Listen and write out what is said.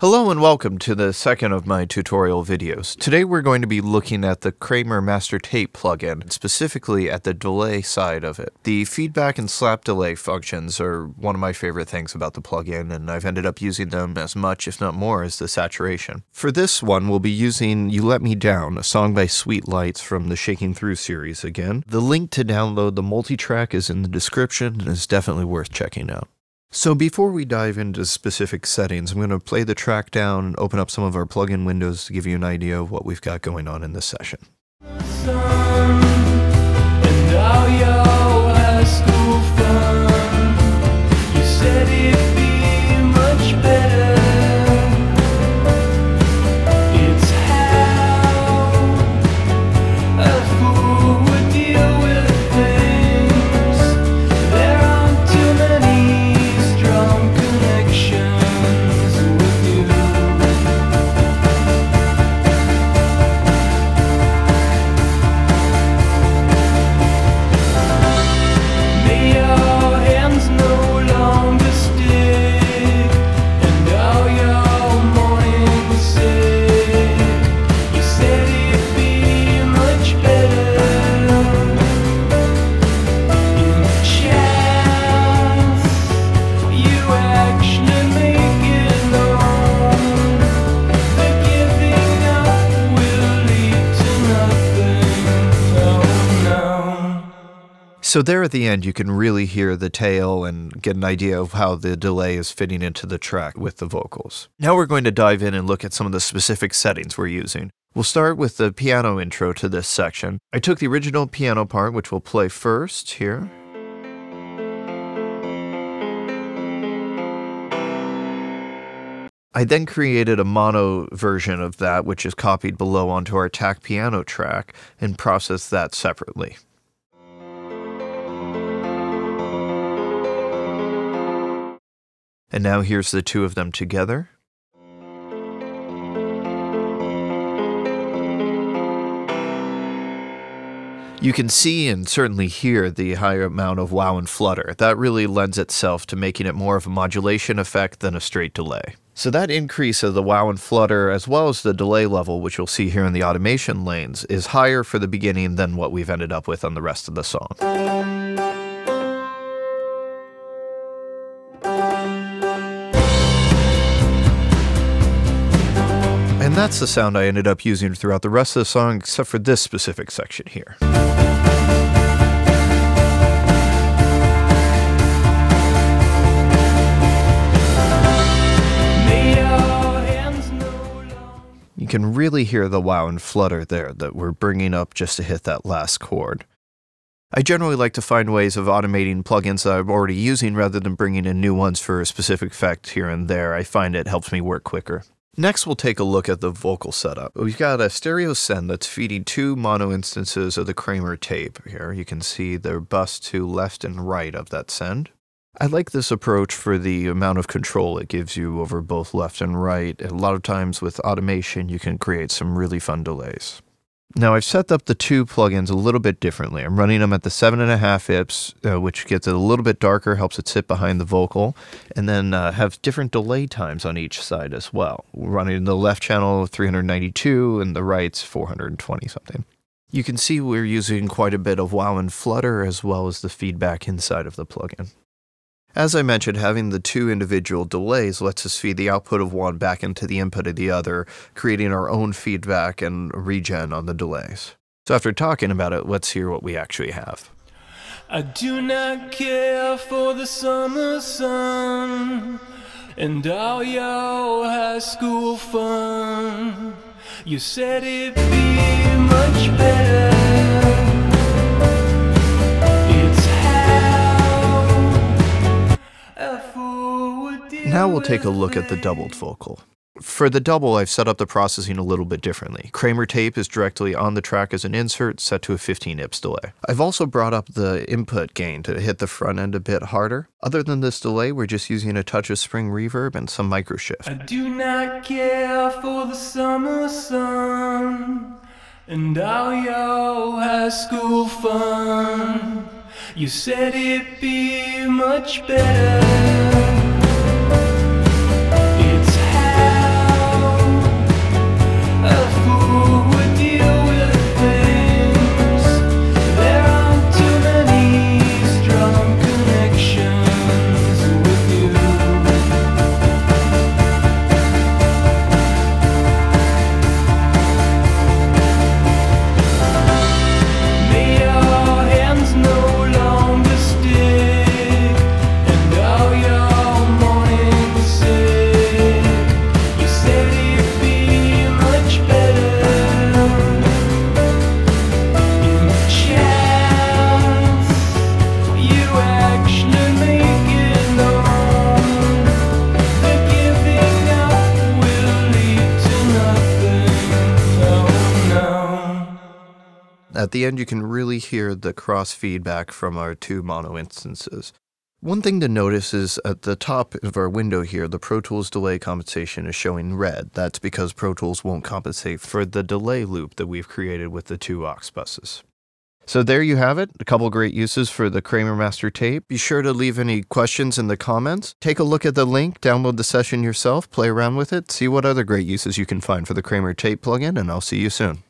Hello and welcome to the second of my tutorial videos. Today we're going to be looking at the Kramer master tape plugin, specifically at the delay side of it. The feedback and slap delay functions are one of my favorite things about the plugin, and I've ended up using them as much, if not more, as the saturation. For this one, we'll be using You Let Me Down, a song by Sweet Lights from the Shaking Through series again. The link to download the multi-track is in the description and is definitely worth checking out. So before we dive into specific settings, I'm going to play the track down and open up some of our plugin windows to give you an idea of what we've got going on in this session. So there at the end, you can really hear the tail and get an idea of how the delay is fitting into the track with the vocals. Now we're going to dive in and look at some of the specific settings we're using. We'll start with the piano intro to this section. I took the original piano part, which we'll play first here. I then created a mono version of that, which is copied below onto our attack piano track, and processed that separately. And now here's the two of them together. You can see and certainly hear the higher amount of wow and flutter. That really lends itself to making it more of a modulation effect than a straight delay. So that increase of the wow and flutter, as well as the delay level, which you'll see here in the automation lanes, is higher for the beginning than what we've ended up with on the rest of the song. And that's the sound I ended up using throughout the rest of the song, except for this specific section here. You can really hear the wow and flutter there that we're bringing up just to hit that last chord. I generally like to find ways of automating plugins that I'm already using rather than bringing in new ones for a specific effect here and there. I find it helps me work quicker. Next, we'll take a look at the vocal setup. We've got a stereo send that's feeding two mono instances of the Kramer tape here. You can see the bus to left and right of that send. I like this approach for the amount of control it gives you over both left and right. A lot of times with automation, you can create some really fun delays. Now I've set up the two plugins a little bit differently. I'm running them at the 7.5 IPS, which gets it a little bit darker, helps it sit behind the vocal, and then have different delay times on each side as well. We're running the left channel 392 and the right's 420 something. You can see we're using quite a bit of wow and flutter as well as the feedback inside of the plugin. As I mentioned, having the two individual delays lets us feed the output of one back into the input of the other, creating our own feedback and regen on the delays. So after talking about it, let's hear what we actually have. I do not care for the summer sun and all your high school fun. You said it'd be much better. Now we'll take a look at the doubled vocal. For the double, I've set up the processing a little bit differently. Kramer tape is directly on the track as an insert, set to a 15 IPS delay. I've also brought up the input gain to hit the front end a bit harder. Other than this delay, we're just using a touch of spring reverb and some micro shift. I do not care for the summer sun and all your high school fun. You said it'd be much better. It's how At the end, you can really hear the cross feedback from our two mono instances. One thing to notice is at the top of our window here, the Pro Tools delay compensation is showing red. That's because Pro Tools won't compensate for the delay loop that we've created with the two aux buses. So there you have it, a couple great uses for the Kramer Master Tape. Be sure to leave any questions in the comments. Take a look at the link, download the session yourself, play around with it, see what other great uses you can find for the Kramer Tape plugin, and I'll see you soon.